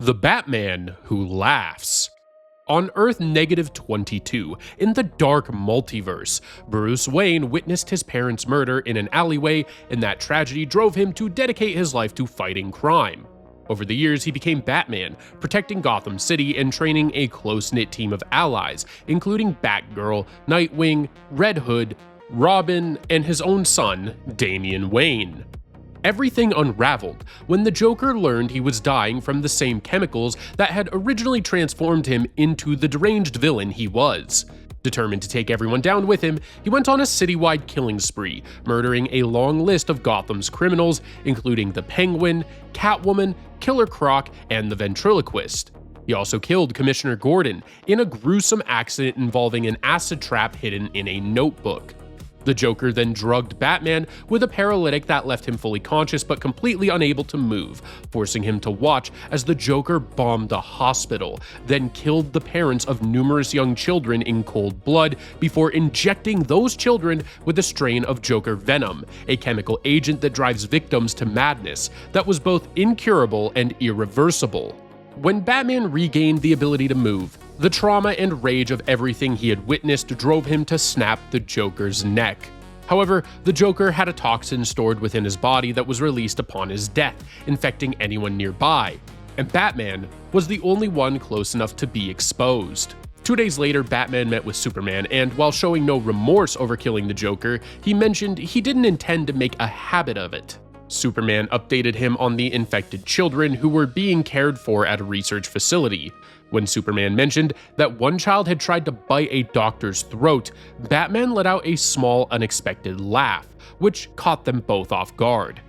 The Batman Who Laughs. On Earth -22, in the dark multiverse, Bruce Wayne witnessed his parents' murder in an alleyway, and that tragedy drove him to dedicate his life to fighting crime. Over the years, he became Batman, protecting Gotham City and training a close-knit team of allies, including Batgirl, Nightwing, Red Hood, Robin, and his own son, Damian Wayne. Everything unraveled when the Joker learned he was dying from the same chemicals that had originally transformed him into the deranged villain he was. Determined to take everyone down with him, he went on a citywide killing spree, murdering a long list of Gotham's criminals, including the Penguin, Catwoman, Killer Croc, and the Ventriloquist. He also killed Commissioner Gordon in a gruesome accident involving an acid trap hidden in a notebook. The Joker then drugged Batman with a paralytic that left him fully conscious but completely unable to move, forcing him to watch as the Joker bombed a hospital, then killed the parents of numerous young children in cold blood before injecting those children with a strain of Joker venom, a chemical agent that drives victims to madness that was both incurable and irreversible. When Batman regained the ability to move, the trauma and rage of everything he had witnessed drove him to snap the Joker's neck. However, the Joker had a toxin stored within his body that was released upon his death, infecting anyone nearby, and Batman was the only one close enough to be exposed. 2 days later, Batman met with Superman, and while showing no remorse over killing the Joker, he mentioned he didn't intend to make a habit of it. Superman updated him on the infected children who were being cared for at a research facility. When Superman mentioned that one child had tried to bite a doctor's throat, Batman let out a small, unexpected laugh, which caught them both off guard.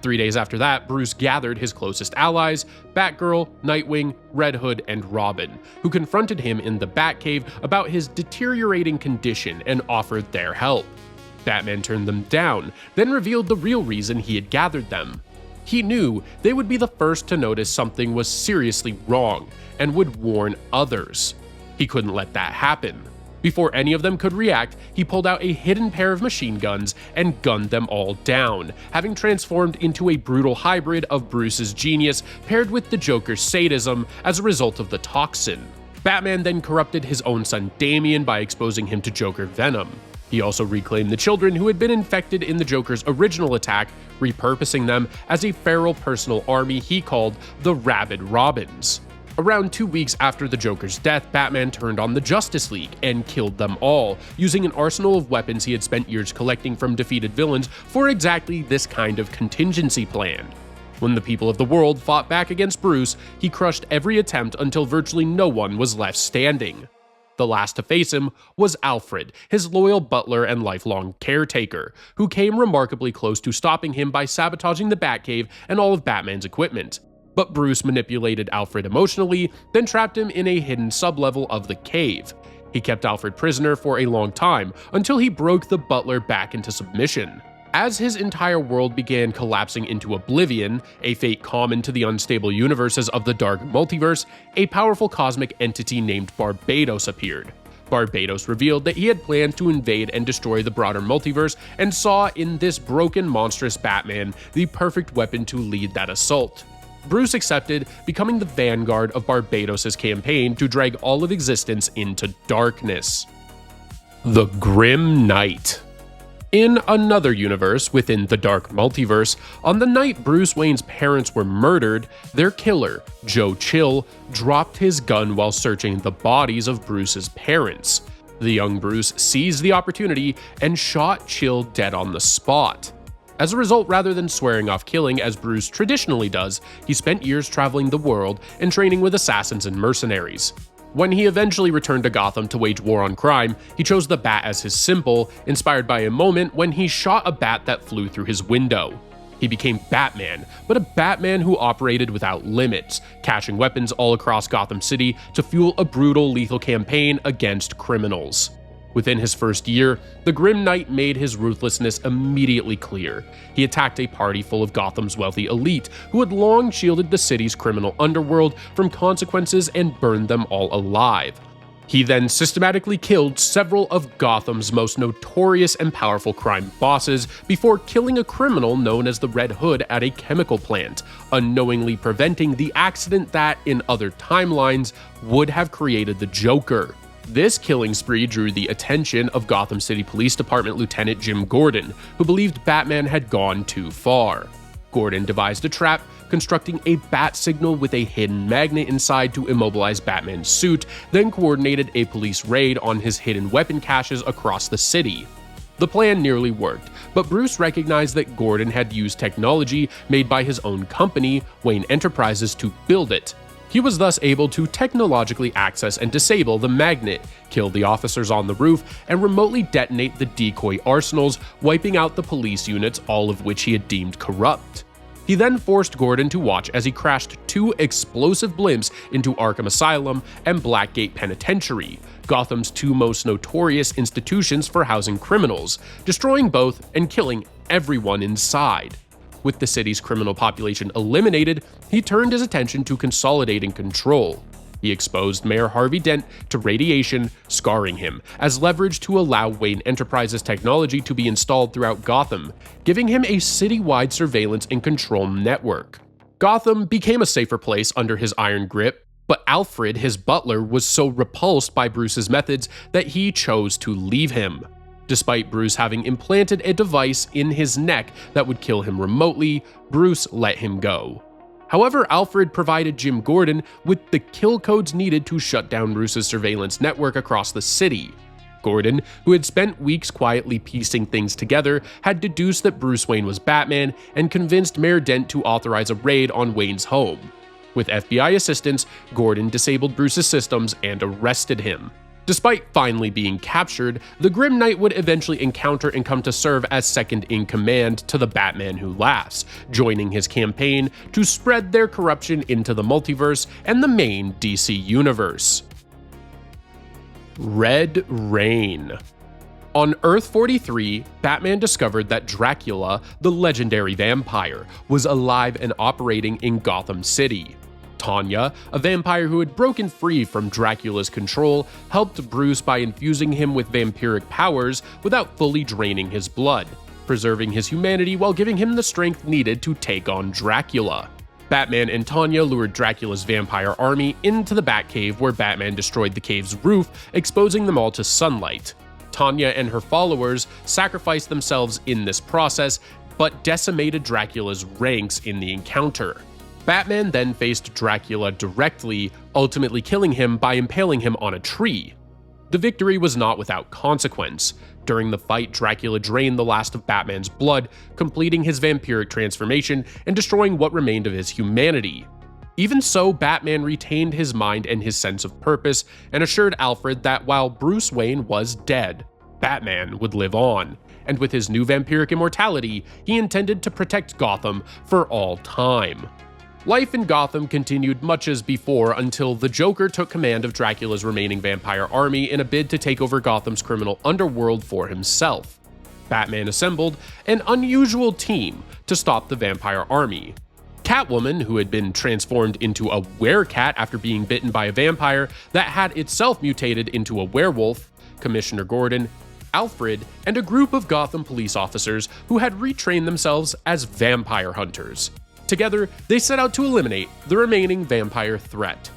3 days after that, Bruce gathered his closest allies, Batgirl, Nightwing, Red Hood, and Robin, who confronted him in the Batcave about his deteriorating condition and offered their help. Batman turned them down, then revealed the real reason he had gathered them. He knew they would be the first to notice something was seriously wrong, and would warn others. He couldn't let that happen. Before any of them could react, he pulled out a hidden pair of machine guns and gunned them all down, having transformed into a brutal hybrid of Bruce's genius paired with the Joker's sadism as a result of the toxin. Batman then corrupted his own son Damian by exposing him to Joker venom. He also reclaimed the children who had been infected in the Joker's original attack, repurposing them as a feral personal army he called the Rabid Robins. Around 2 weeks after the Joker's death, Batman turned on the Justice League and killed them all, using an arsenal of weapons he had spent years collecting from defeated villains for exactly this kind of contingency plan. When the people of the world fought back against Bruce, he crushed every attempt until virtually no one was left standing. The last to face him was Alfred, his loyal butler and lifelong caretaker, who came remarkably close to stopping him by sabotaging the Batcave and all of Batman's equipment. But Bruce manipulated Alfred emotionally, then trapped him in a hidden sublevel of the cave. He kept Alfred prisoner for a long time, until he broke the butler back into submission. As his entire world began collapsing into oblivion, a fate common to the unstable universes of the dark multiverse, a powerful cosmic entity named Barbados appeared. Barbados revealed that he had planned to invade and destroy the broader multiverse and saw in this broken, monstrous Batman the perfect weapon to lead that assault. Bruce accepted, becoming the vanguard of Barbados' campaign to drag all of existence into darkness. The Grim Knight. In another universe within the dark multiverse, on the night Bruce Wayne's parents were murdered, their killer, Joe Chill, dropped his gun while searching the bodies of Bruce's parents. The young Bruce seized the opportunity and shot Chill dead on the spot. As a result, rather than swearing off killing as Bruce traditionally does, he spent years traveling the world and training with assassins and mercenaries. When he eventually returned to Gotham to wage war on crime, he chose the bat as his symbol, inspired by a moment when he shot a bat that flew through his window. He became Batman, but a Batman who operated without limits, caching weapons all across Gotham City to fuel a brutal, lethal campaign against criminals. Within his first year, the Grim Knight made his ruthlessness immediately clear. He attacked a party full of Gotham's wealthy elite, who had long shielded the city's criminal underworld from consequences and burned them all alive. He then systematically killed several of Gotham's most notorious and powerful crime bosses before killing a criminal known as the Red Hood at a chemical plant, unknowingly preventing the accident that, in other timelines, would have created the Joker. This killing spree drew the attention of Gotham City Police Department Lieutenant Jim Gordon, who believed Batman had gone too far. Gordon devised a trap, constructing a bat signal with a hidden magnet inside to immobilize Batman's suit, then coordinated a police raid on his hidden weapon caches across the city. The plan nearly worked, but Bruce recognized that Gordon had used technology made by his own company, Wayne Enterprises, to build it. He was thus able to technologically access and disable the magnet, kill the officers on the roof, and remotely detonate the decoy arsenals, wiping out the police units, all of which he had deemed corrupt. He then forced Gordon to watch as he crashed 2 explosive blimps into Arkham Asylum and Blackgate Penitentiary, Gotham's 2 most notorious institutions for housing criminals, destroying both and killing everyone inside. With the city's criminal population eliminated, he turned his attention to consolidating control. He exposed Mayor Harvey Dent to radiation, scarring him, as leverage to allow Wayne Enterprises technology to be installed throughout Gotham, giving him a citywide surveillance and control network. Gotham became a safer place under his iron grip, but Alfred, his butler, was so repulsed by Bruce's methods that he chose to leave him. Despite Bruce having implanted a device in his neck that would kill him remotely, Bruce let him go. However, Alfred provided Jim Gordon with the kill codes needed to shut down Bruce's surveillance network across the city. Gordon, who had spent weeks quietly piecing things together, had deduced that Bruce Wayne was Batman and convinced Mayor Dent to authorize a raid on Wayne's home. With FBI assistance, Gordon disabled Bruce's systems and arrested him. Despite finally being captured, the Grim Knight would eventually encounter and come to serve as second in command to the Batman Who Laughs, joining his campaign to spread their corruption into the multiverse and the main DC universe. Red Rain. On Earth 43, Batman discovered that Dracula, the legendary vampire, was alive and operating in Gotham City. Tanya, a vampire who had broken free from Dracula's control, helped Bruce by infusing him with vampiric powers without fully draining his blood, preserving his humanity while giving him the strength needed to take on Dracula. Batman and Tanya lured Dracula's vampire army into the Batcave, where Batman destroyed the cave's roof, exposing them all to sunlight. Tanya and her followers sacrificed themselves in this process, but decimated Dracula's ranks in the encounter. Batman then faced Dracula directly, ultimately killing him by impaling him on a tree. The victory was not without consequence. During the fight, Dracula drained the last of Batman's blood, completing his vampiric transformation and destroying what remained of his humanity. Even so, Batman retained his mind and his sense of purpose, and assured Alfred that while Bruce Wayne was dead, Batman would live on. And with his new vampiric immortality, he intended to protect Gotham for all time. Life in Gotham continued much as before until the Joker took command of Dracula's remaining vampire army in a bid to take over Gotham's criminal underworld for himself. Batman assembled an unusual team to stop the vampire army. Catwoman, who had been transformed into a werecat after being bitten by a vampire that had itself mutated into a werewolf, Commissioner Gordon, Alfred, and a group of Gotham police officers who had retrained themselves as vampire hunters. Together, they set out to eliminate the remaining vampire threat.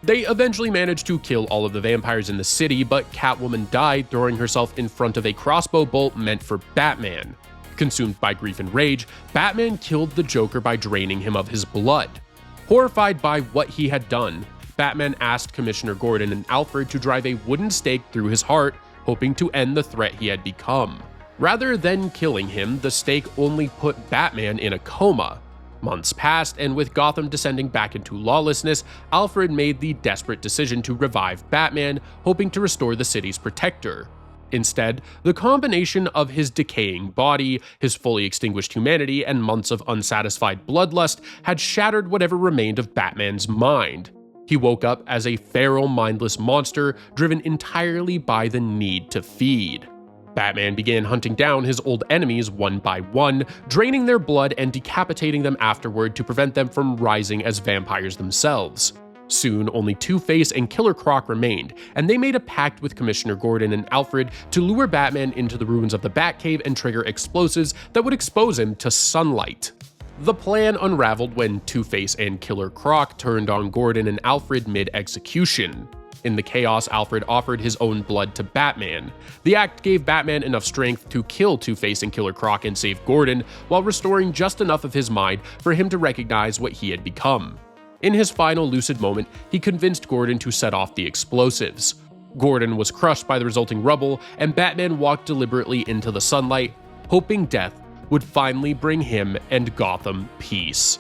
They eventually managed to kill all of the vampires in the city, but Catwoman died, throwing herself in front of a crossbow bolt meant for Batman. Consumed by grief and rage, Batman killed the Joker by draining him of his blood. Horrified by what he had done, Batman asked Commissioner Gordon and Alfred to drive a wooden stake through his heart, hoping to end the threat he had become. Rather than killing him, the stake only put Batman in a coma. Months passed, and with Gotham descending back into lawlessness, Alfred made the desperate decision to revive Batman, hoping to restore the city's protector. Instead, the combination of his decaying body, his fully extinguished humanity, and months of unsatisfied bloodlust had shattered whatever remained of Batman's mind. He woke up as a feral, mindless monster driven entirely by the need to feed. Batman began hunting down his old enemies one by one, draining their blood and decapitating them afterward to prevent them from rising as vampires themselves. Soon, only Two-Face and Killer Croc remained, and they made a pact with Commissioner Gordon and Alfred to lure Batman into the ruins of the Batcave and trigger explosives that would expose him to sunlight. The plan unraveled when Two-Face and Killer Croc turned on Gordon and Alfred mid-execution. In the chaos, Alfred offered his own blood to Batman. The act gave Batman enough strength to kill Two-Face and Killer Croc and save Gordon, while restoring just enough of his mind for him to recognize what he had become. In his final lucid moment, he convinced Gordon to set off the explosives. Gordon was crushed by the resulting rubble, and Batman walked deliberately into the sunlight, hoping death would finally bring him and Gotham peace.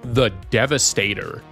The Devastator.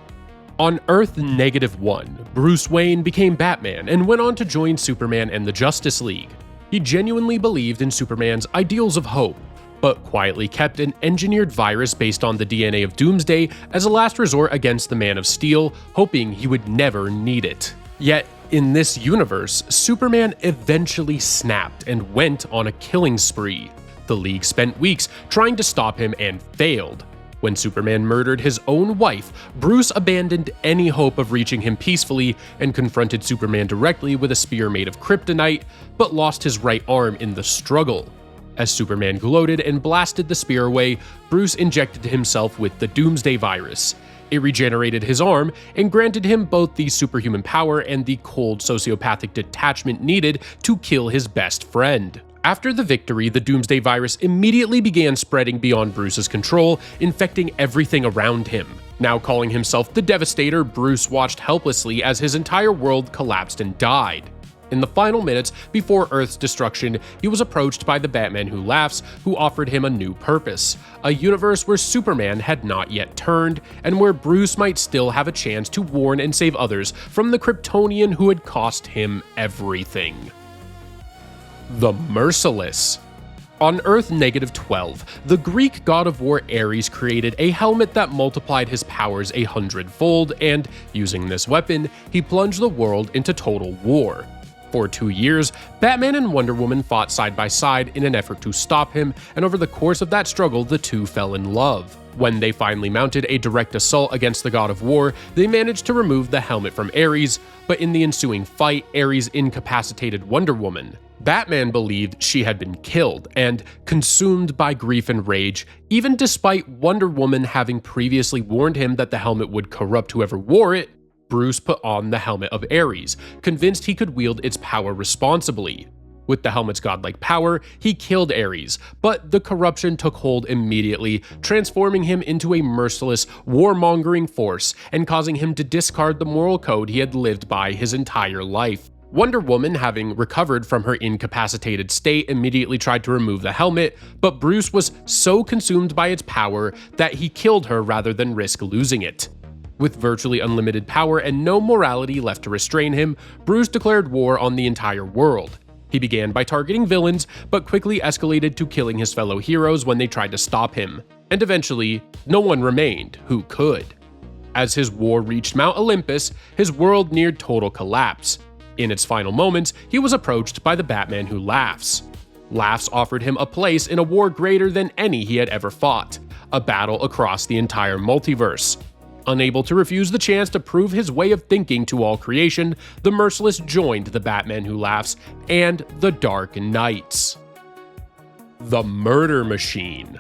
On Earth -1, Bruce Wayne became Batman and went on to join Superman and the Justice League. He genuinely believed in Superman's ideals of hope, but quietly kept an engineered virus based on the DNA of Doomsday as a last resort against the Man of Steel, hoping he would never need it. Yet, in this universe, Superman eventually snapped and went on a killing spree. The League spent weeks trying to stop him and failed. When Superman murdered his own wife, Bruce abandoned any hope of reaching him peacefully and confronted Superman directly with a spear made of kryptonite, but lost his right arm in the struggle. As Superman gloated and blasted the spear away, Bruce injected himself with the Doomsday virus. It regenerated his arm and granted him both the superhuman power and the cold sociopathic detachment needed to kill his best friend. After the victory, the Doomsday virus immediately began spreading beyond Bruce's control, infecting everything around him. Now calling himself the Devastator, Bruce watched helplessly as his entire world collapsed and died. In the final minutes before Earth's destruction, he was approached by the Batman Who Laughs, who offered him a new purpose, a universe where Superman had not yet turned, and where Bruce might still have a chance to warn and save others from the Kryptonian who had cost him everything. The Merciless. On Earth -12, the Greek god of war Ares created a helmet that multiplied his powers 100-fold, and, using this weapon, he plunged the world into total war. For 2 years, Batman and Wonder Woman fought side by side in an effort to stop him, and over the course of that struggle, the two fell in love. When they finally mounted a direct assault against the god of war, they managed to remove the helmet from Ares, but in the ensuing fight, Ares incapacitated Wonder Woman. Batman believed she had been killed, and, consumed by grief and rage, even despite Wonder Woman having previously warned him that the helmet would corrupt whoever wore it, Bruce put on the helmet of Ares, convinced he could wield its power responsibly. With the helmet's godlike power, he killed Ares, but the corruption took hold immediately, transforming him into a merciless, warmongering force and causing him to discard the moral code he had lived by his entire life. Wonder Woman, having recovered from her incapacitated state, immediately tried to remove the helmet, but Bruce was so consumed by its power that he killed her rather than risk losing it. With virtually unlimited power and no morality left to restrain him, Bruce declared war on the entire world. He began by targeting villains, but quickly escalated to killing his fellow heroes when they tried to stop him. And eventually, no one remained who could. As his war reached Mount Olympus, his world neared total collapse. In its final moments, he was approached by the Batman Who Laughs. Laughs offered him a place in a war greater than any he had ever fought, a battle across the entire multiverse. Unable to refuse the chance to prove his way of thinking to all creation, the Merciless joined the Batman Who Laughs and the Dark Knights. The Murder Machine.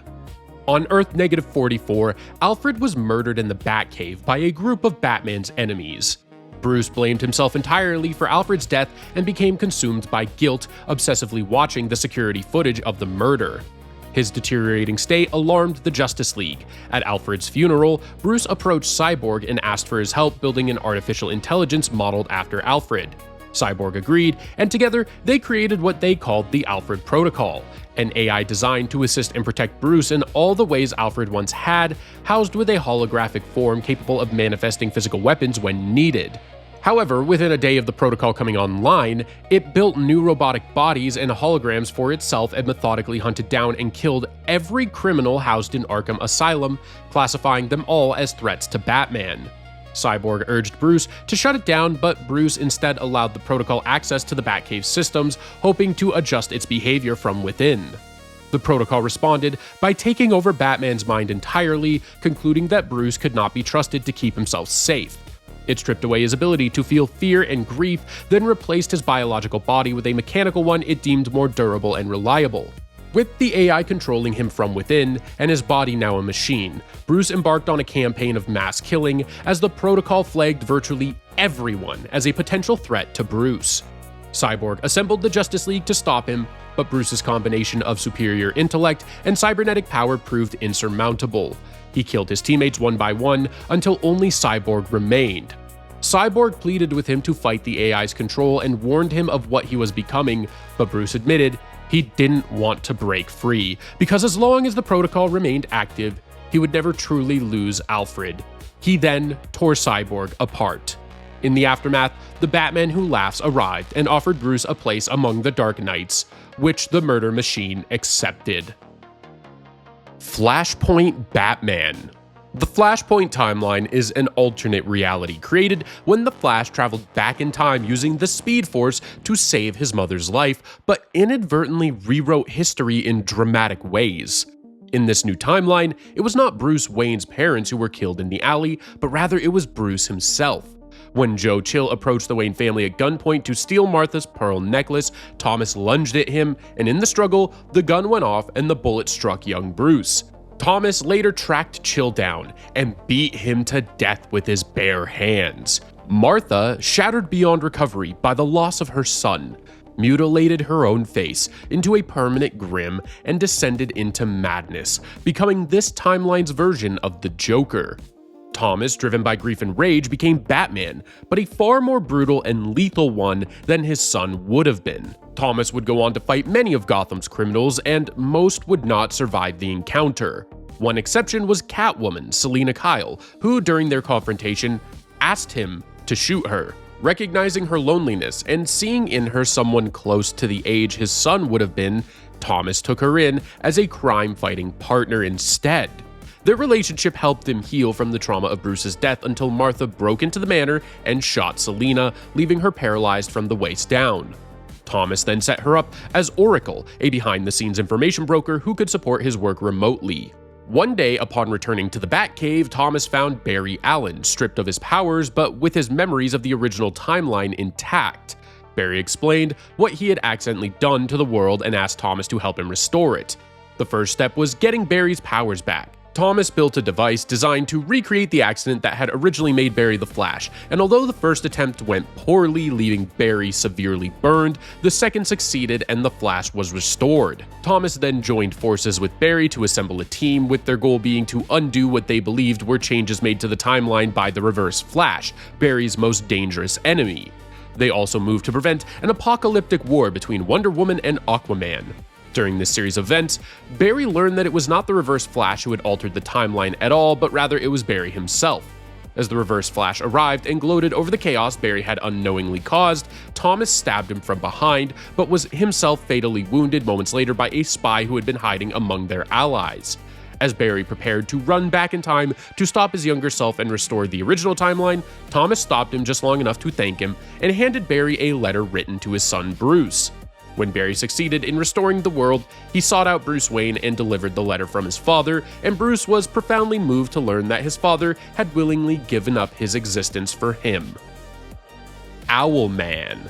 On Earth -44, Alfred was murdered in the Batcave by a group of Batman's enemies. Bruce blamed himself entirely for Alfred's death and became consumed by guilt, obsessively watching the security footage of the murder. His deteriorating state alarmed the Justice League. At Alfred's funeral, Bruce approached Cyborg and asked for his help building an artificial intelligence modeled after Alfred. Cyborg agreed, and together they created what they called the Alfred Protocol, an AI designed to assist and protect Bruce in all the ways Alfred once had, housed with a holographic form capable of manifesting physical weapons when needed. However, within a day of the protocol coming online, it built new robotic bodies and holograms for itself and methodically hunted down and killed every criminal housed in Arkham Asylum, classifying them all as threats to Batman. Cyborg urged Bruce to shut it down, but Bruce instead allowed the protocol access to the Batcave systems, hoping to adjust its behavior from within. The protocol responded by taking over Batman's mind entirely, concluding that Bruce could not be trusted to keep himself safe. It stripped away his ability to feel fear and grief, then replaced his biological body with a mechanical one it deemed more durable and reliable. With the AI controlling him from within, and his body now a machine, Bruce embarked on a campaign of mass killing as the Protocol flagged virtually everyone as a potential threat to Bruce. Cyborg assembled the Justice League to stop him, but Bruce's combination of superior intellect and cybernetic power proved insurmountable. He killed his teammates one by one until only Cyborg remained. Cyborg pleaded with him to fight the AI's control and warned him of what he was becoming, but Bruce admitted he didn't want to break free, because as long as the Protocol remained active, he would never truly lose Alfred. He then tore Cyborg apart. In the aftermath, the Batman Who Laughs arrived and offered Bruce a place among the Dark Knights, which the Murder Machine accepted. Flashpoint Batman. The Flashpoint timeline is an alternate reality created when the Flash traveled back in time using the Speed Force to save his mother's life, but inadvertently rewrote history in dramatic ways. In this new timeline, it was not Bruce Wayne's parents who were killed in the alley, but rather it was Bruce himself. When Joe Chill approached the Wayne family at gunpoint to steal Martha's pearl necklace, Thomas lunged at him, and in the struggle, the gun went off and the bullet struck young Bruce. Thomas later tracked Chill down and beat him to death with his bare hands. Martha, shattered beyond recovery by the loss of her son, mutilated her own face into a permanent grim and descended into madness, becoming this timeline's version of the Joker. Thomas, driven by grief and rage, became Batman, but a far more brutal and lethal one than his son would have been. Thomas would go on to fight many of Gotham's criminals, and most would not survive the encounter. One exception was Catwoman, Selina Kyle, who, during their confrontation, asked him to shoot her. Recognizing her loneliness and seeing in her someone close to the age his son would have been, Thomas took her in as a crime-fighting partner instead. Their relationship helped them heal from the trauma of Bruce's death until Martha broke into the manor and shot Selina, leaving her paralyzed from the waist down. Thomas then set her up as Oracle, a behind-the-scenes information broker who could support his work remotely. One day, upon returning to the Batcave, Thomas found Barry Allen, stripped of his powers but with his memories of the original timeline intact. Barry explained what he had accidentally done to the world and asked Thomas to help him restore it. The first step was getting Barry's powers back. Thomas built a device designed to recreate the accident that had originally made Barry the Flash, and although the first attempt went poorly, leaving Barry severely burned, the second succeeded and the Flash was restored. Thomas then joined forces with Barry to assemble a team, with their goal being to undo what they believed were changes made to the timeline by the Reverse Flash, Barry's most dangerous enemy. They also moved to prevent an apocalyptic war between Wonder Woman and Aquaman. During this series of events, Barry learned that it was not the Reverse Flash who had altered the timeline at all, but rather it was Barry himself. As the Reverse Flash arrived and gloated over the chaos Barry had unknowingly caused, Thomas stabbed him from behind, but was himself fatally wounded moments later by a spy who had been hiding among their allies. As Barry prepared to run back in time to stop his younger self and restore the original timeline, Thomas stopped him just long enough to thank him and handed Barry a letter written to his son Bruce. When Barry succeeded in restoring the world, he sought out Bruce Wayne and delivered the letter from his father, and Bruce was profoundly moved to learn that his father had willingly given up his existence for him. Owlman.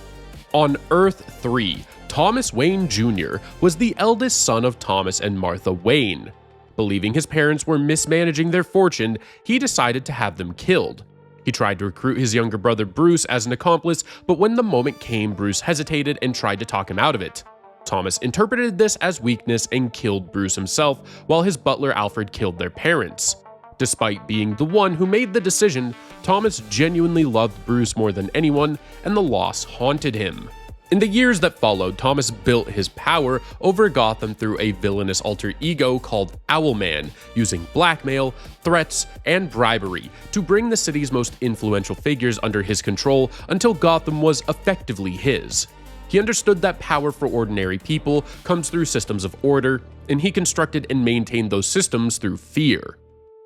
On Earth 3, Thomas Wayne Jr. was the eldest son of Thomas and Martha Wayne. Believing his parents were mismanaging their fortune, he decided to have them killed. He tried to recruit his younger brother Bruce as an accomplice, but when the moment came, Bruce hesitated and tried to talk him out of it. Thomas interpreted this as weakness and killed Bruce himself, while his butler Alfred killed their parents. Despite being the one who made the decision, Thomas genuinely loved Bruce more than anyone, and the loss haunted him. In the years that followed, Thomas built his power over Gotham through a villainous alter ego called Owlman, using blackmail, threats, and bribery to bring the city's most influential figures under his control until Gotham was effectively his. He understood that power for ordinary people comes through systems of order, and he constructed and maintained those systems through fear.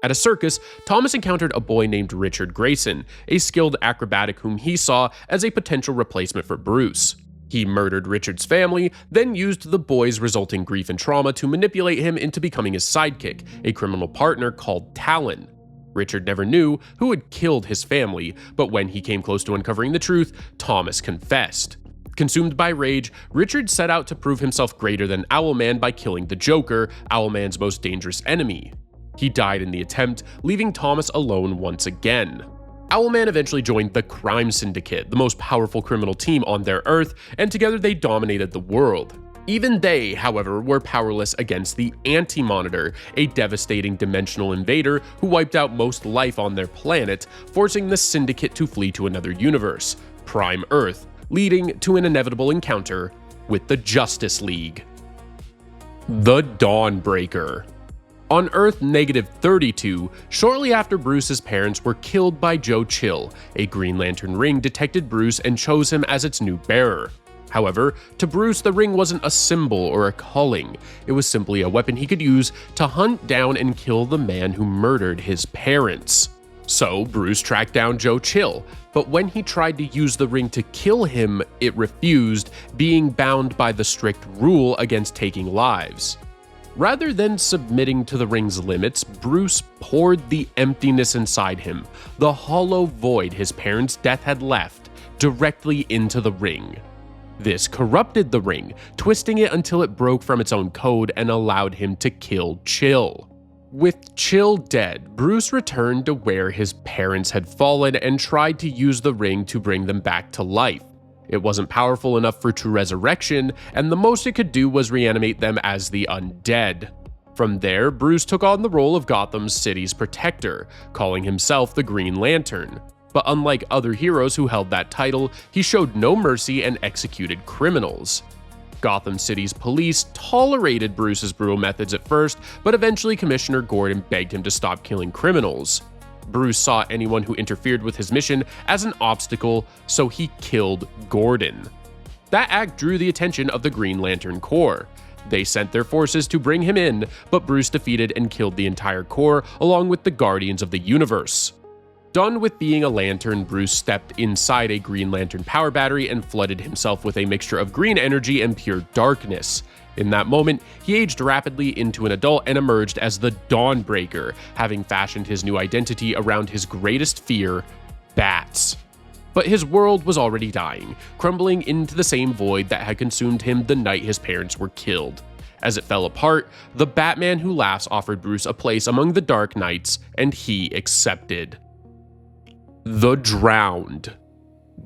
At a circus, Thomas encountered a boy named Richard Grayson, a skilled acrobatic whom he saw as a potential replacement for Bruce. He murdered Richard's family, then used the boy's resulting grief and trauma to manipulate him into becoming his sidekick, a criminal partner called Talon. Richard never knew who had killed his family, but when he came close to uncovering the truth, Thomas confessed. Consumed by rage, Richard set out to prove himself greater than Owlman by killing the Joker, Owlman's most dangerous enemy. He died in the attempt, leaving Thomas alone once again. Owlman eventually joined the Crime Syndicate, the most powerful criminal team on their Earth, and together they dominated the world. Even they, however, were powerless against the Anti-Monitor, a devastating dimensional invader who wiped out most life on their planet, forcing the Syndicate to flee to another universe, Prime Earth, leading to an inevitable encounter with the Justice League. The Dawnbreaker. On Earth -32, shortly after Bruce's parents were killed by Joe Chill, a Green Lantern ring detected Bruce and chose him as its new bearer. However, to Bruce, the ring wasn't a symbol or a calling. It was simply a weapon he could use to hunt down and kill the man who murdered his parents. So Bruce tracked down Joe Chill, but when he tried to use the ring to kill him, it refused, being bound by the strict rule against taking lives. Rather than submitting to the ring's limits, Bruce poured the emptiness inside him, the hollow void his parents' death had left, directly into the ring. This corrupted the ring, twisting it until it broke from its own code and allowed him to kill Chill. With Chill dead, Bruce returned to where his parents had fallen and tried to use the ring to bring them back to life. It wasn't powerful enough for true resurrection, and the most it could do was reanimate them as the undead. From there, Bruce took on the role of Gotham City's protector, calling himself the Green Lantern. But unlike other heroes who held that title, he showed no mercy and executed criminals. Gotham City's police tolerated Bruce's brutal methods at first, but eventually Commissioner Gordon begged him to stop killing criminals. Bruce saw anyone who interfered with his mission as an obstacle, so he killed Gordon. That act drew the attention of the Green Lantern Corps. They sent their forces to bring him in, but Bruce defeated and killed the entire Corps along with the Guardians of the Universe. Done with being a lantern, Bruce stepped inside a Green Lantern power battery and flooded himself with a mixture of green energy and pure darkness. In that moment, he aged rapidly into an adult and emerged as the Dawnbreaker, having fashioned his new identity around his greatest fear, bats. But his world was already dying, crumbling into the same void that had consumed him the night his parents were killed. As it fell apart, the Batman Who Laughs offered Bruce a place among the Dark Knights, and he accepted. The Drowned.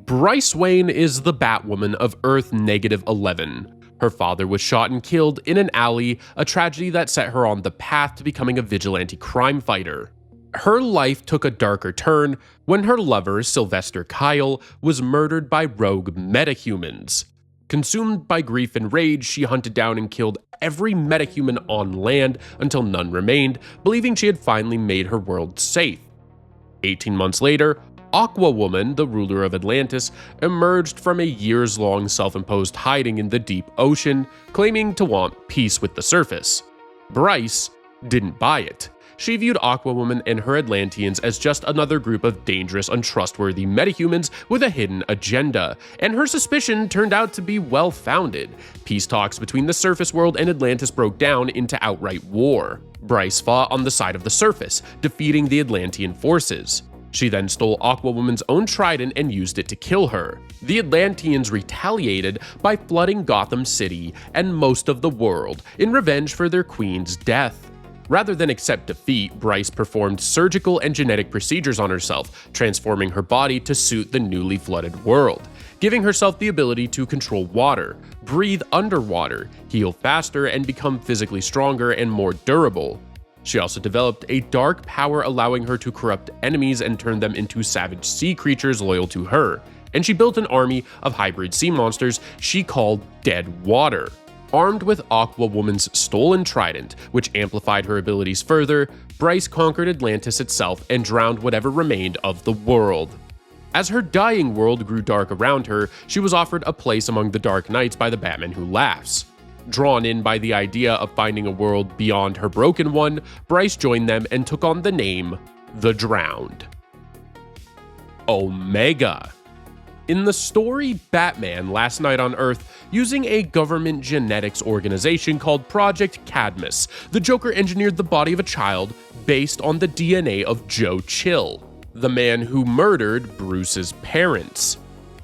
Bryce Wayne is the Batwoman of Earth -11. Her father was shot and killed in an alley, a tragedy that set her on the path to becoming a vigilante crime fighter. Her life took a darker turn when her lover, Sylvester Kyle, was murdered by rogue metahumans. Consumed by grief and rage, she hunted down and killed every metahuman on land until none remained, believing she had finally made her world safe. 18 months later, Aquawoman, the ruler of Atlantis, emerged from a years-long self-imposed hiding in the deep ocean, claiming to want peace with the surface. Bryce didn't buy it. She viewed Aquawoman and her Atlanteans as just another group of dangerous, untrustworthy metahumans with a hidden agenda, and her suspicion turned out to be well-founded. Peace talks between the surface world and Atlantis broke down into outright war. Bryce fought on the side of the surface, defeating the Atlantean forces. She then stole Aquawoman's own trident and used it to kill her. The Atlanteans retaliated by flooding Gotham City and most of the world in revenge for their queen's death. Rather than accept defeat, Bryce performed surgical and genetic procedures on herself, transforming her body to suit the newly flooded world, giving herself the ability to control water, breathe underwater, heal faster, and become physically stronger and more durable. She also developed a dark power allowing her to corrupt enemies and turn them into savage sea creatures loyal to her, and she built an army of hybrid sea monsters she called Dead Water. Armed with Aquawoman's stolen trident, which amplified her abilities further, Bryce conquered Atlantis itself and drowned whatever remained of the world. As her dying world grew dark around her, she was offered a place among the Dark Knights by the Batman Who Laughs. Drawn in by the idea of finding a world beyond her broken one, Bryce joined them and took on the name The Drowned. Omega. In the story Batman Last Night on Earth, using a government genetics organization called Project Cadmus. The Joker engineered the body of a child based on the DNA of Joe Chill, the man who murdered Bruce's parents.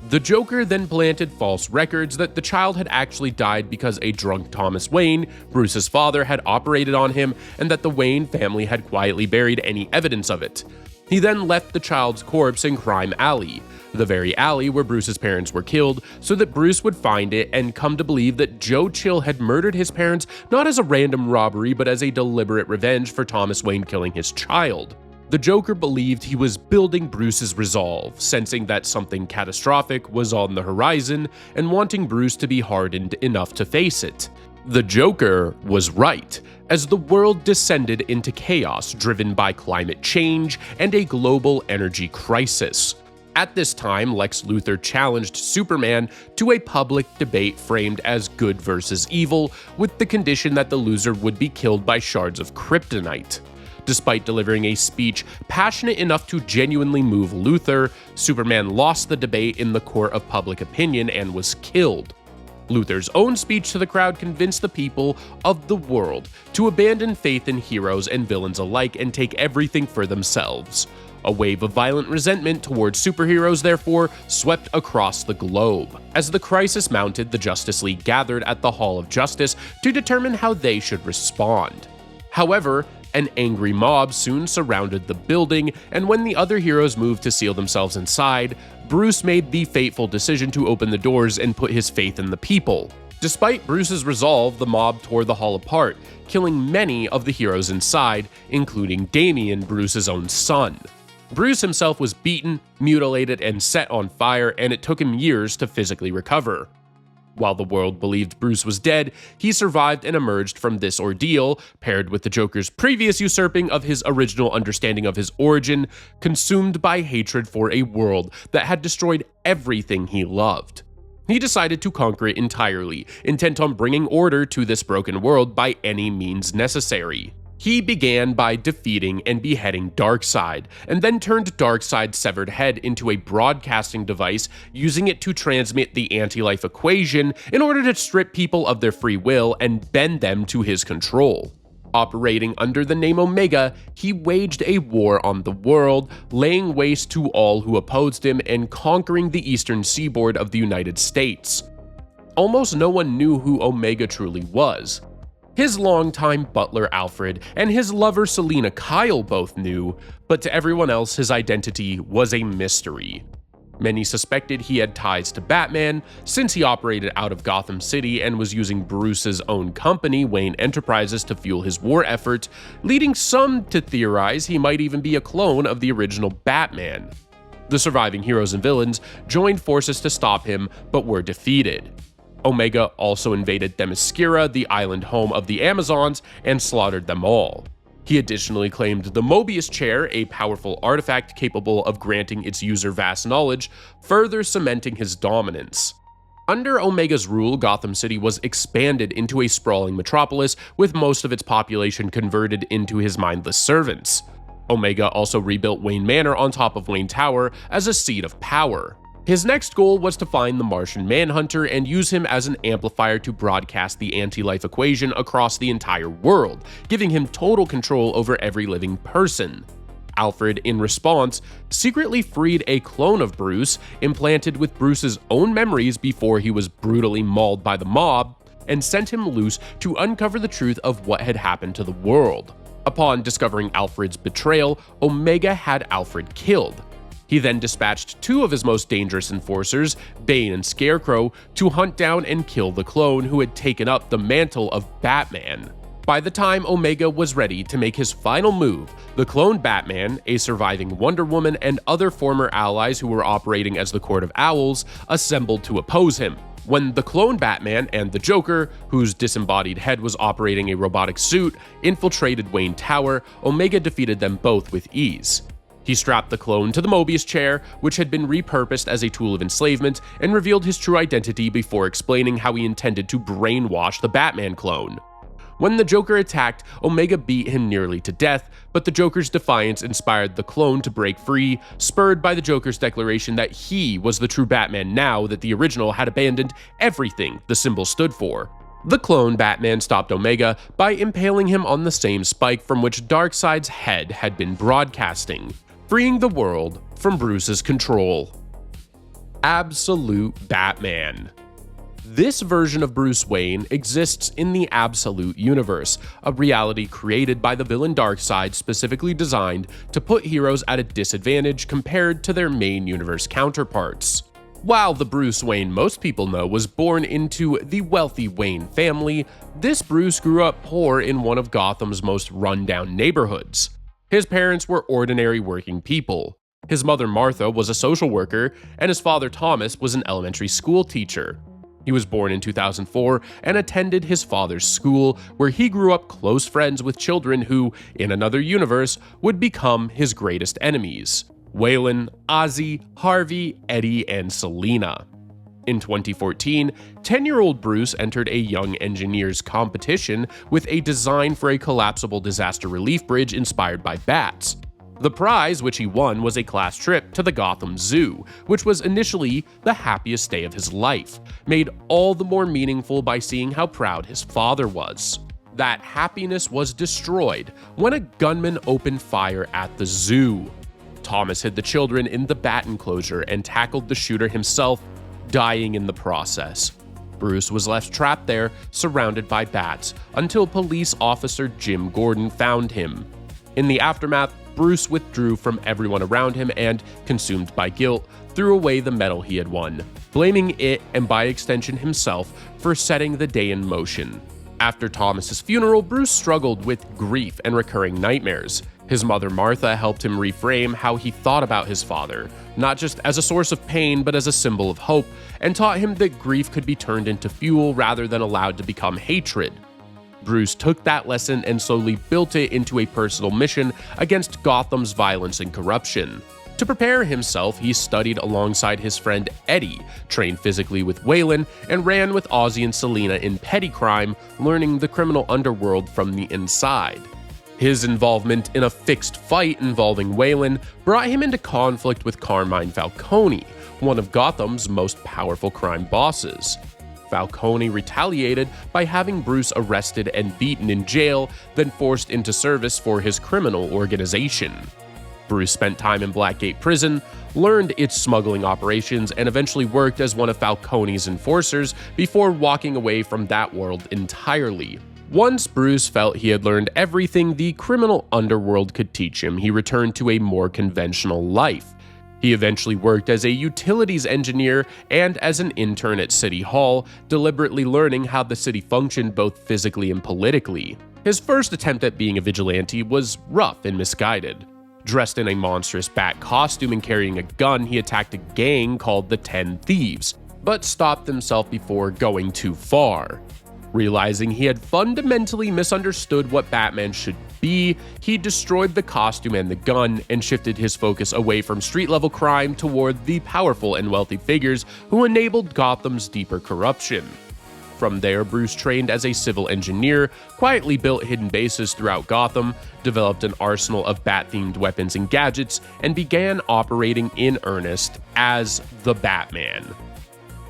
The Joker then planted false records that the child had actually died because a drunk Thomas Wayne, Bruce's father, had operated on him, and that the Wayne family had quietly buried any evidence of it. He then left the child's corpse in Crime Alley, the very alley where Bruce's parents were killed, so that Bruce would find it and come to believe that Joe Chill had murdered his parents not as a random robbery but as a deliberate revenge for Thomas Wayne killing his child. The Joker believed he was building Bruce's resolve, sensing that something catastrophic was on the horizon and wanting Bruce to be hardened enough to face it. The Joker was right, as the world descended into chaos driven by climate change and a global energy crisis. At this time, Lex Luthor challenged Superman to a public debate framed as good versus evil, with the condition that the loser would be killed by shards of kryptonite. Despite delivering a speech passionate enough to genuinely move Luthor, Superman lost the debate in the court of public opinion and was killed. Luthor's own speech to the crowd convinced the people of the world to abandon faith in heroes and villains alike and take everything for themselves. A wave of violent resentment towards superheroes, therefore, swept across the globe. As the crisis mounted, the Justice League gathered at the Hall of Justice to determine how they should respond. However, an angry mob soon surrounded the building, and when the other heroes moved to seal themselves inside, Bruce made the fateful decision to open the doors and put his faith in the people. Despite Bruce's resolve, the mob tore the hall apart, killing many of the heroes inside, including Damian, Bruce's own son. Bruce himself was beaten, mutilated, and set on fire, and it took him years to physically recover. While the world believed Bruce was dead, he survived and emerged from this ordeal, paired with the Joker's previous usurping of his original understanding of his origin, consumed by hatred for a world that had destroyed everything he loved. He decided to conquer it entirely, intent on bringing order to this broken world by any means necessary. He began by defeating and beheading Darkseid, and then turned Darkseid's severed head into a broadcasting device, using it to transmit the anti-life equation in order to strip people of their free will and bend them to his control. Operating under the name Omega, he waged a war on the world, laying waste to all who opposed him and conquering the eastern seaboard of the United States. Almost no one knew who Omega truly was. His longtime butler Alfred and his lover Selina Kyle both knew, but to everyone else his identity was a mystery. Many suspected he had ties to Batman, since he operated out of Gotham City and was using Bruce's own company, Wayne Enterprises, to fuel his war effort, leading some to theorize he might even be a clone of the original Batman. The surviving heroes and villains joined forces to stop him, but were defeated. Omega also invaded Themyscira, the island home of the Amazons, and slaughtered them all. He additionally claimed the Mobius Chair, a powerful artifact capable of granting its user vast knowledge, further cementing his dominance. Under Omega's rule, Gotham City was expanded into a sprawling metropolis, with most of its population converted into his mindless servants. Omega also rebuilt Wayne Manor on top of Wayne Tower as a seat of power. His next goal was to find the Martian Manhunter and use him as an amplifier to broadcast the anti-life equation across the entire world, giving him total control over every living person. Alfred, in response, secretly freed a clone of Bruce, implanted with Bruce's own memories before he was brutally mauled by the mob, and sent him loose to uncover the truth of what had happened to the world. Upon discovering Alfred's betrayal, Omega had Alfred killed. He then dispatched two of his most dangerous enforcers, Bane and Scarecrow, to hunt down and kill the clone who had taken up the mantle of Batman. By the time Omega was ready to make his final move, the clone Batman, a surviving Wonder Woman, and other former allies who were operating as the Court of Owls assembled to oppose him. When the clone Batman and the Joker, whose disembodied head was operating a robotic suit, infiltrated Wayne Tower, Omega defeated them both with ease. He strapped the clone to the Mobius Chair, which had been repurposed as a tool of enslavement, and revealed his true identity before explaining how he intended to brainwash the Batman clone. When the Joker attacked, Omega beat him nearly to death, but the Joker's defiance inspired the clone to break free, spurred by the Joker's declaration that he was the true Batman now that the original had abandoned everything the symbol stood for. The clone Batman stopped Omega by impaling him on the same spike from which Darkseid's head had been broadcasting, freeing the world from Bruce's control. Absolute Batman. This version of Bruce Wayne exists in the Absolute Universe, a reality created by the villain Darkseid specifically designed to put heroes at a disadvantage compared to their main universe counterparts. While the Bruce Wayne most people know was born into the wealthy Wayne family, this Bruce grew up poor in one of Gotham's most run-down neighborhoods. His parents were ordinary working people. His mother Martha was a social worker, and his father Thomas was an elementary school teacher. He was born in 2004 and attended his father's school, where he grew up close friends with children who, in another universe, would become his greatest enemies: Waylon, Ozzy, Harvey, Eddie, and Selina. In 2014, 10-year-old Bruce entered a young engineers competition with a design for a collapsible disaster relief bridge inspired by bats. The prize, which he won, was a class trip to the Gotham Zoo, which was initially the happiest day of his life, made all the more meaningful by seeing how proud his father was. That happiness was destroyed when a gunman opened fire at the zoo. Thomas hid the children in the bat enclosure and tackled the shooter himself, dying in the process. Bruce was left trapped there, surrounded by bats, until police officer Jim Gordon found him. In the aftermath, Bruce withdrew from everyone around him and, consumed by guilt, threw away the medal he had won, blaming it and by extension himself for setting the day in motion. After Thomas's funeral, Bruce struggled with grief and recurring nightmares. His mother Martha helped him reframe how he thought about his father, not just as a source of pain but as a symbol of hope, and taught him that grief could be turned into fuel rather than allowed to become hatred. Bruce took that lesson and slowly built it into a personal mission against Gotham's violence and corruption. To prepare himself, he studied alongside his friend Eddie, trained physically with Waylon, and ran with Ozzy and Selina in petty crime, learning the criminal underworld from the inside. His involvement in a fixed fight involving Waylon brought him into conflict with Carmine Falcone, one of Gotham's most powerful crime bosses. Falcone retaliated by having Bruce arrested and beaten in jail, then forced into service for his criminal organization. Bruce spent time in Blackgate Prison, learned its smuggling operations, and eventually worked as one of Falcone's enforcers before walking away from that world entirely. Once Bruce felt he had learned everything the criminal underworld could teach him, he returned to a more conventional life. He eventually worked as a utilities engineer and as an intern at City Hall, deliberately learning how the city functioned both physically and politically. His first attempt at being a vigilante was rough and misguided. Dressed in a monstrous bat costume and carrying a gun, he attacked a gang called the 10 Thieves, but stopped himself before going too far. Realizing he had fundamentally misunderstood what Batman should be, he destroyed the costume and the gun and shifted his focus away from street-level crime toward the powerful and wealthy figures who enabled Gotham's deeper corruption. From there, Bruce trained as a civil engineer, quietly built hidden bases throughout Gotham, developed an arsenal of bat-themed weapons and gadgets, and began operating in earnest as the Batman.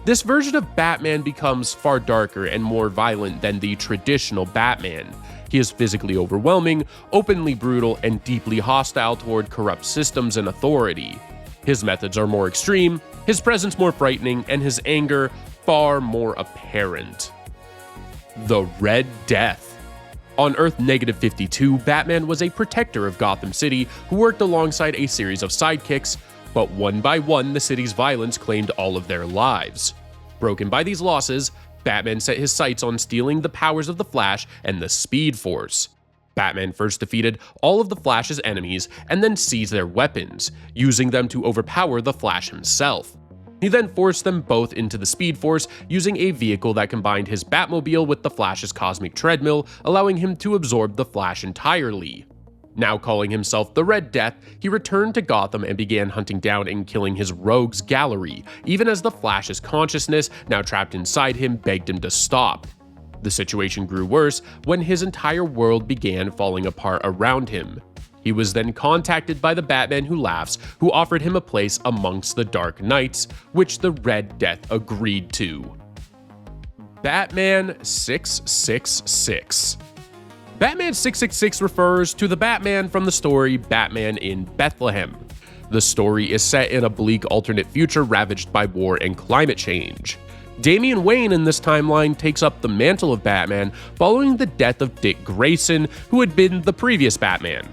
This version of Batman becomes far darker and more violent than the traditional Batman. He is physically overwhelming, openly brutal, and deeply hostile toward corrupt systems and authority. His methods are more extreme, his presence more frightening, and his anger far more apparent. The Red Death. On Earth -52, Batman was a protector of Gotham City who worked alongside a series of sidekicks, but one by one the city's violence claimed all of their lives. Broken by these losses, Batman set his sights on stealing the powers of the Flash and the Speed Force. Batman first defeated all of the Flash's enemies and then seized their weapons, using them to overpower the Flash himself. He then forced them both into the Speed Force using a vehicle that combined his Batmobile with the Flash's cosmic treadmill, allowing him to absorb the Flash entirely. Now calling himself the Red Death, he returned to Gotham and began hunting down and killing his rogues gallery, even as the Flash's consciousness, now trapped inside him, begged him to stop. The situation grew worse when his entire world began falling apart around him. He was then contacted by the Batman Who Laughs, who offered him a place amongst the Dark Knights, which the Red Death agreed to. Batman 666. Batman 666 refers to the Batman from the story Batman in Bethlehem. The story is set in a bleak alternate future ravaged by war and climate change. Damian Wayne in this timeline takes up the mantle of Batman following the death of Dick Grayson, who had been the previous Batman.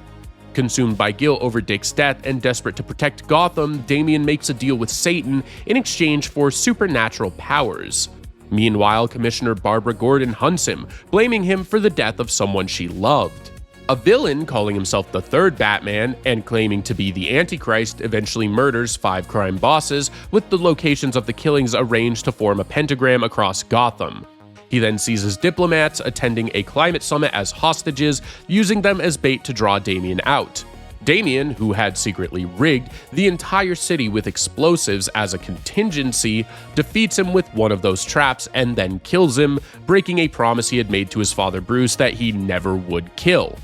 Consumed by guilt over Dick's death and desperate to protect Gotham, Damian makes a deal with Satan in exchange for supernatural powers. Meanwhile, Commissioner Barbara Gordon hunts him, blaming him for the death of someone she loved. A villain, calling himself the Third Batman and claiming to be the Antichrist, eventually murders 5 crime bosses, with the locations of the killings arranged to form a pentagram across Gotham. He then seizes diplomats attending a climate summit as hostages, using them as bait to draw Damian out. Damian, who had secretly rigged the entire city with explosives as a contingency, defeats him with one of those traps and then kills him, breaking a promise he had made to his father Bruce that he never would kill.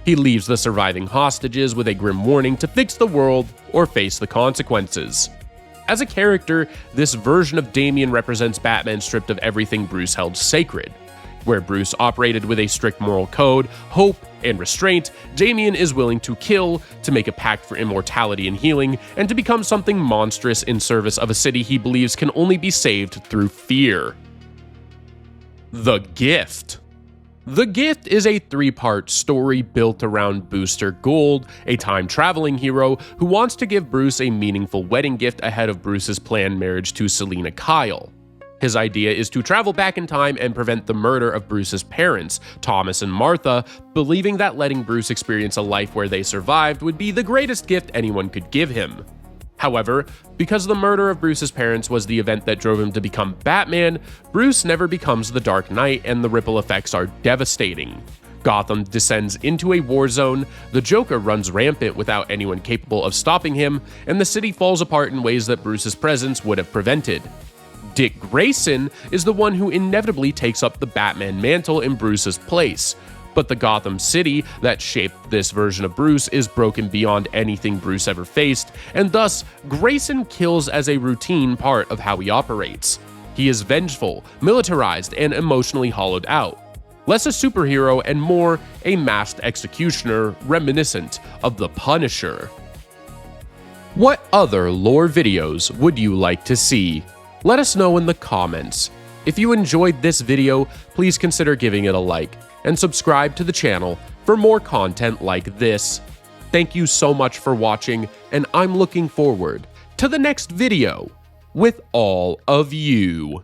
He leaves the surviving hostages with a grim warning to fix the world or face the consequences. As a character, this version of Damian represents Batman stripped of everything Bruce held sacred. Where Bruce operated with a strict moral code, hope, and restraint, Damian is willing to kill, to make a pact for immortality and healing, and to become something monstrous in service of a city he believes can only be saved through fear. The Gift. The Gift is a 3-part story built around Booster Gold, a time-traveling hero who wants to give Bruce a meaningful wedding gift ahead of Bruce's planned marriage to Selina Kyle. His idea is to travel back in time and prevent the murder of Bruce's parents, Thomas and Martha, believing that letting Bruce experience a life where they survived would be the greatest gift anyone could give him. However, because the murder of Bruce's parents was the event that drove him to become Batman, Bruce never becomes the Dark Knight and the ripple effects are devastating. Gotham descends into a war zone, the Joker runs rampant without anyone capable of stopping him, and the city falls apart in ways that Bruce's presence would have prevented. Dick Grayson is the one who inevitably takes up the Batman mantle in Bruce's place, but the Gotham City that shaped this version of Bruce is broken beyond anything Bruce ever faced, and thus, Grayson kills as a routine part of how he operates. He is vengeful, militarized, and emotionally hollowed out. Less a superhero and more a masked executioner reminiscent of the Punisher. What other lore videos would you like to see? Let us know in the comments. If you enjoyed this video, please consider giving it a like and subscribe to the channel for more content like this. Thank you so much for watching, and I'm looking forward to the next video with all of you.